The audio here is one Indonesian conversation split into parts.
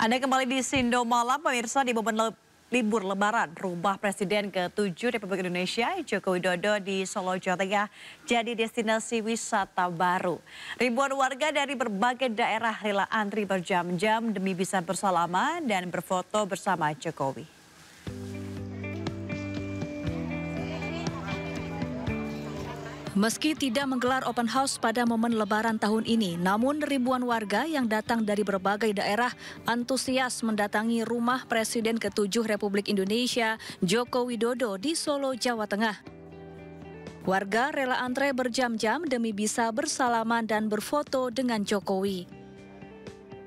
Anda kembali di Sindo Malam, pemirsa. Di momen libur Lebaran, rumah Presiden ke-7 Republik Indonesia, Joko Widodo di Solo, Jawa Tengah, jadi destinasi wisata baru. Ribuan warga dari berbagai daerah rela antri berjam-jam demi bisa bersalaman dan berfoto bersama Jokowi. Meski tidak menggelar open house pada momen Lebaran tahun ini, namun ribuan warga yang datang dari berbagai daerah antusias mendatangi rumah Presiden ke-7 Republik Indonesia, Joko Widodo di Solo, Jawa Tengah. Warga rela antre berjam-jam demi bisa bersalaman dan berfoto dengan Jokowi.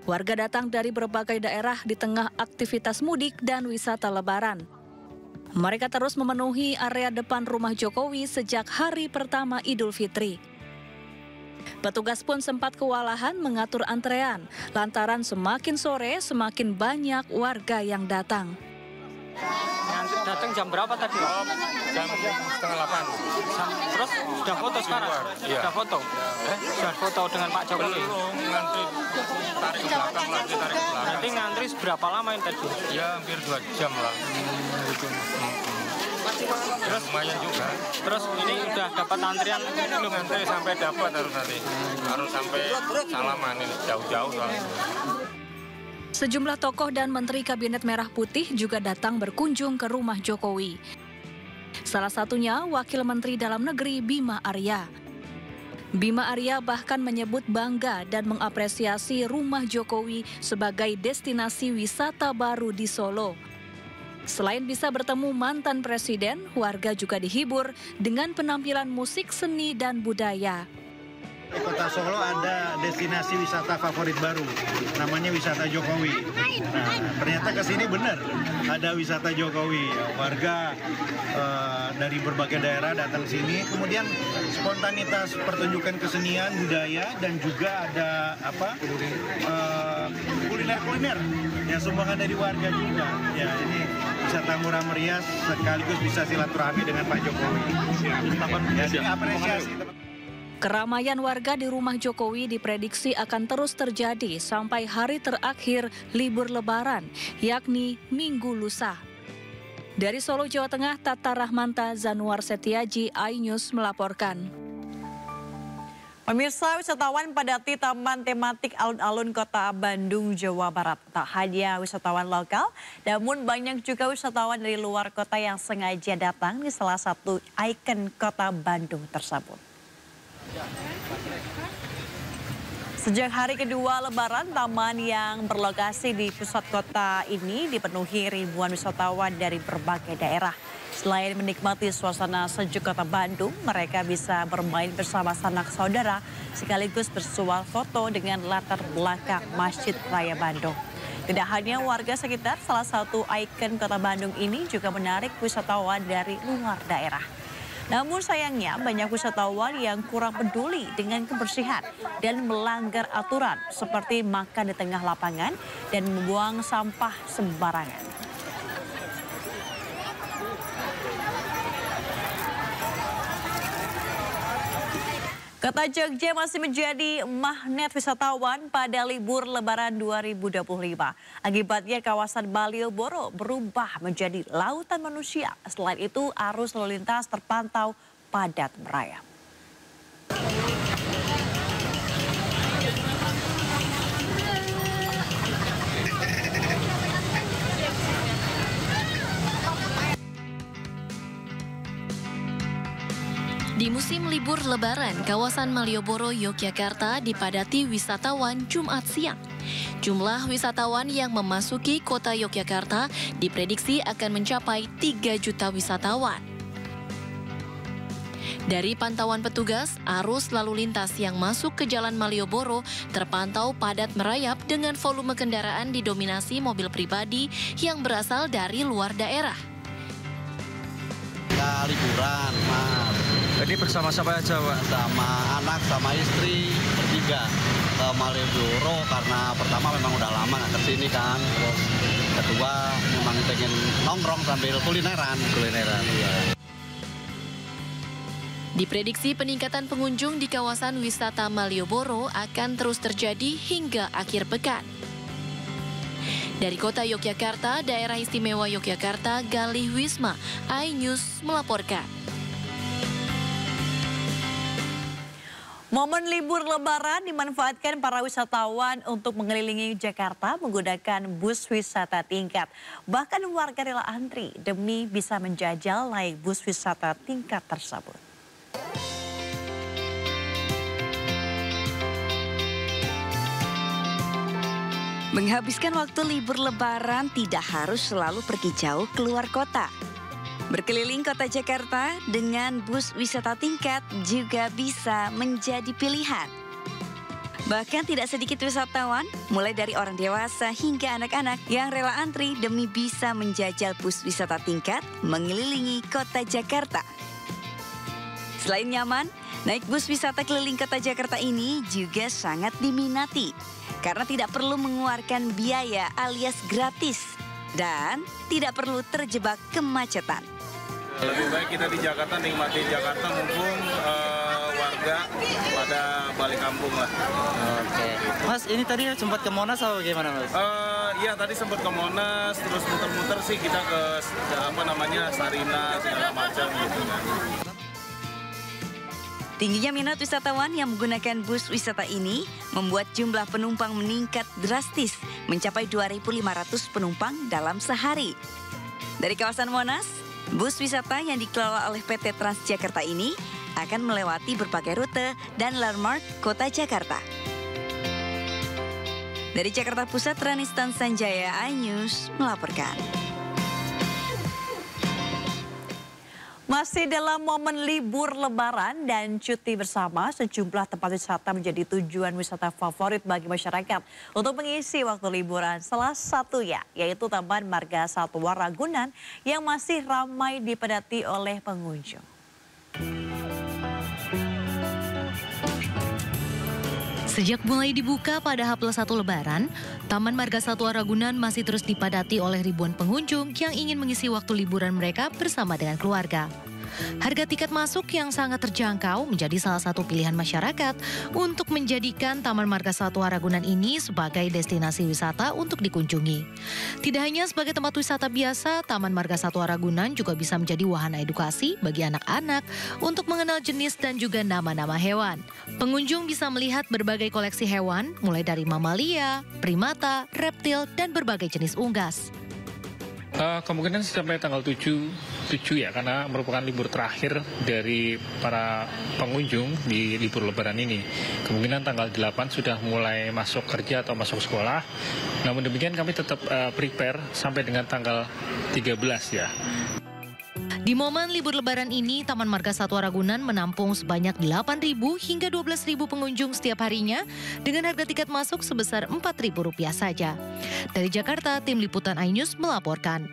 Warga datang dari berbagai daerah di tengah aktivitas mudik dan wisata Lebaran. Mereka terus memenuhi area depan rumah Jokowi sejak hari pertama Idul Fitri. Petugas pun sempat kewalahan mengatur antrean, lantaran semakin sore semakin banyak warga yang datang. Datang jam berapa tadi? Jam 7:30. Terus sudah foto sekarang? Iya. Sudah foto? Sudah foto dengan Pak Jokowi? Ngantri tarik ke belakang lagi, tarik ke belakang. Berarti ngantri berapa lama ini tadi? Ya hampir 2 jam lah. Terus lumayan juga. Terus ini udah dapat antrian Belum antri sampai dapat harus nanti. Harus sampai salaman ini jauh-jauh soalnya. Sejumlah tokoh dan Menteri Kabinet Merah Putih juga datang berkunjung ke rumah Jokowi. Salah satunya Wakil Menteri Dalam Negeri Bima Arya. Bima Arya bahkan menyebut bangga dan mengapresiasi rumah Jokowi sebagai destinasi wisata baru di Solo. Selain bisa bertemu mantan presiden, warga juga dihibur dengan penampilan musik, seni, dan budaya. Di Kota Solo ada destinasi wisata favorit baru, namanya wisata Jokowi. Nah, ternyata ke sini benar ada wisata Jokowi. Warga dari berbagai daerah datang sini, kemudian spontanitas pertunjukan kesenian budaya dan juga ada kuliner-kuliner yang sumbangan dari warga juga. Ya, ini wisata murah meriah sekaligus bisa silaturahmi dengan Pak Jokowi. Jadi apresiasi. Keramaian warga di rumah Jokowi diprediksi akan terus terjadi sampai hari terakhir libur Lebaran, yakni Minggu lusa. Dari Solo, Jawa Tengah, Tata Rahmanta, Zanuar Setiaji, iNews melaporkan. Pemirsa, wisatawan padati Taman Tematik Alun-Alun Kota Bandung, Jawa Barat. Tak hanya wisatawan lokal, namun banyak juga wisatawan dari luar kota yang sengaja datang di salah satu ikon Kota Bandung tersebut. Sejak hari kedua Lebaran, taman yang berlokasi di pusat kota ini dipenuhi ribuan wisatawan dari berbagai daerah. Selain menikmati suasana sejuk Kota Bandung, mereka bisa bermain bersama sanak saudara sekaligus bersuah foto dengan latar belakang Masjid Raya Bandung. Tidak hanya warga sekitar, salah satu ikon Kota Bandung ini juga menarik wisatawan dari luar daerah. Namun sayangnya banyak wisatawan yang kurang peduli dengan kebersihan dan melanggar aturan seperti makan di tengah lapangan dan membuang sampah sembarangan. Kota Jogja masih menjadi magnet wisatawan pada libur Lebaran 2025. Akibatnya kawasan Malioboro berubah menjadi lautan manusia. Selain itu arus lalu lintas terpantau padat merayap. Di musim libur Lebaran, kawasan Malioboro, Yogyakarta dipadati wisatawan Jumat siang. Jumlah wisatawan yang memasuki kota Yogyakarta diprediksi akan mencapai 3 juta wisatawan. Dari pantauan petugas, arus lalu lintas yang masuk ke Jalan Malioboro terpantau padat merayap dengan volume kendaraan didominasi mobil pribadi yang berasal dari luar daerah. Liburan, Mas. Jadi bersama siapa aja, Pak? Sama anak, sama istri, bertiga ke Malioboro karena pertama memang udah lama nggak kesini kan. Terus kedua memang pengen nongkrong sambil kulineran. Iya. Diprediksi peningkatan pengunjung di kawasan wisata Malioboro akan terus terjadi hingga akhir pekan. Dari kota Yogyakarta, Daerah Istimewa Yogyakarta, Galih Wisma, iNews melaporkan. Momen libur Lebaran dimanfaatkan para wisatawan untuk mengelilingi Jakarta menggunakan bus wisata tingkat. Bahkan warga rela antri demi bisa menjajal naik bus wisata tingkat tersebut. Menghabiskan waktu libur Lebaran tidak harus selalu pergi jauh keluar kota. Berkeliling kota Jakarta dengan bus wisata tingkat juga bisa menjadi pilihan. Bahkan tidak sedikit wisatawan, mulai dari orang dewasa hingga anak-anak yang rela antri demi bisa menjajal bus wisata tingkat mengelilingi kota Jakarta. Selain nyaman, naik bus wisata keliling kota Jakarta ini juga sangat diminati karena tidak perlu mengeluarkan biaya alias gratis dan tidak perlu terjebak kemacetan. Lebih baik kita di Jakarta nikmati Jakarta mumpung warga pada balik kampung lah. Oke. Mas, ini tadi sempat ke Monas atau bagaimana, Mas? Iya, tadi sempat ke Monas, terus muter-muter sih kita ke Sarina segala macam gitu kan. Tingginya minat wisatawan yang menggunakan bus wisata ini membuat jumlah penumpang meningkat drastis mencapai 2.500 penumpang dalam sehari. Dari kawasan Monas, bus wisata yang dikelola oleh PT Transjakarta ini akan melewati berbagai rute dan landmark kota Jakarta. Dari Jakarta Pusat, Ranistan Sanjaya, iNews melaporkan. Masih dalam momen libur Lebaran dan cuti bersama, sejumlah tempat wisata menjadi tujuan wisata favorit bagi masyarakat untuk mengisi waktu liburan. Salah satunya yaitu Taman Marga Satwa Ragunan yang masih ramai dipadati oleh pengunjung. Sejak mulai dibuka pada H+1 Lebaran, Taman Marga Satwa Ragunan masih terus dipadati oleh ribuan pengunjung yang ingin mengisi waktu liburan mereka bersama dengan keluarga. Harga tiket masuk yang sangat terjangkau menjadi salah satu pilihan masyarakat untuk menjadikan Taman Marga Satwa Ragunan ini sebagai destinasi wisata untuk dikunjungi. Tidak hanya sebagai tempat wisata biasa, Taman Marga Satwa Ragunan juga bisa menjadi wahana edukasi bagi anak-anak untuk mengenal jenis dan juga nama-nama hewan. Pengunjung bisa melihat berbagai koleksi hewan, mulai dari mamalia, primata, reptil, dan berbagai jenis unggas. Kemungkinan sampai tanggal 7 ya, karena merupakan libur terakhir dari para pengunjung di libur Lebaran ini. Kemungkinan tanggal 8 sudah mulai masuk kerja atau masuk sekolah. Namun demikian kami tetap prepare sampai dengan tanggal 13 ya. Di momen libur Lebaran ini, Taman Marga Satwa Ragunan menampung sebanyak 8.000 hingga 12.000 pengunjung setiap harinya dengan harga tiket masuk sebesar Rp4.000 saja. Dari Jakarta, tim liputan iNews melaporkan.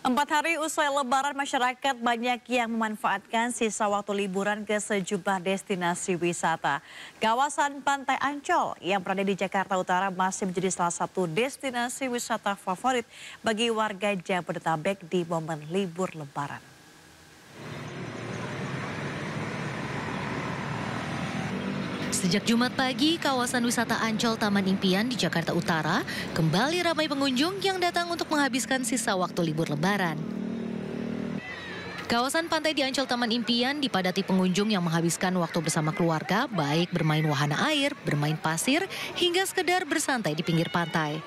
4 hari usai Lebaran, masyarakat banyak yang memanfaatkan sisa waktu liburan ke sejumlah destinasi wisata. Kawasan Pantai Ancol yang berada di Jakarta Utara masih menjadi salah satu destinasi wisata favorit bagi warga Jabodetabek di momen libur Lebaran. Sejak Jumat pagi, kawasan wisata Ancol Taman Impian di Jakarta Utara kembali ramai pengunjung yang datang untuk menghabiskan sisa waktu libur Lebaran. Kawasan pantai di Ancol Taman Impian dipadati pengunjung yang menghabiskan waktu bersama keluarga, baik bermain wahana air, bermain pasir, hingga sekedar bersantai di pinggir pantai.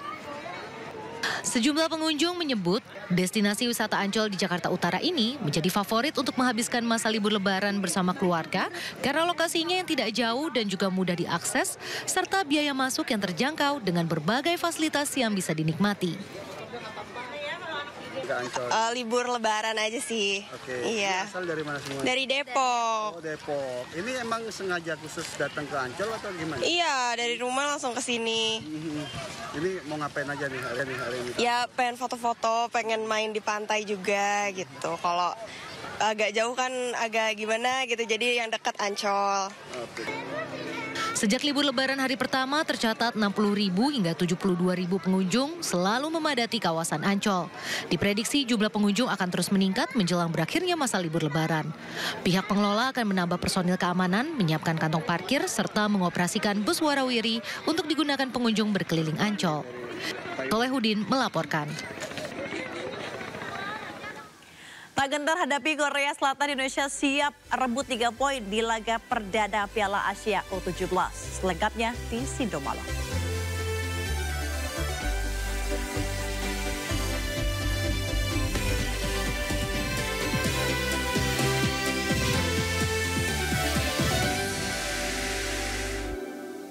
Sejumlah pengunjung menyebut destinasi wisata Ancol di Jakarta Utara ini menjadi favorit untuk menghabiskan masa libur Lebaran bersama keluarga karena lokasinya yang tidak jauh dan juga mudah diakses serta biaya masuk yang terjangkau dengan berbagai fasilitas yang bisa dinikmati. Libur Lebaran aja sih. Oke. Iya. Asal dari mana semua? Dari Depok. Oh, Depok. Ini emang sengaja khusus datang ke Ancol atau gimana? Iya, dari rumah langsung ke sini. Ini mau ngapain aja nih hari ini? Ya, pengen foto-foto, pengen main di pantai juga gitu. Kalau agak jauh kan agak gimana gitu, jadi yang dekat Ancol. Oke. Sejak libur lebaran hari pertama tercatat 60.000 hingga 72.000 pengunjung selalu memadati kawasan Ancol. Diprediksi jumlah pengunjung akan terus meningkat menjelang berakhirnya masa libur lebaran. Pihak pengelola akan menambah personil keamanan, menyiapkan kantong parkir, serta mengoperasikan bus warawiri untuk digunakan pengunjung berkeliling Ancol. Solehudin melaporkan. Tak gentar hadapi Korea Selatan, Indonesia siap rebut 3 poin di laga perdana Piala Asia U17. Selengkapnya di Sido Malam.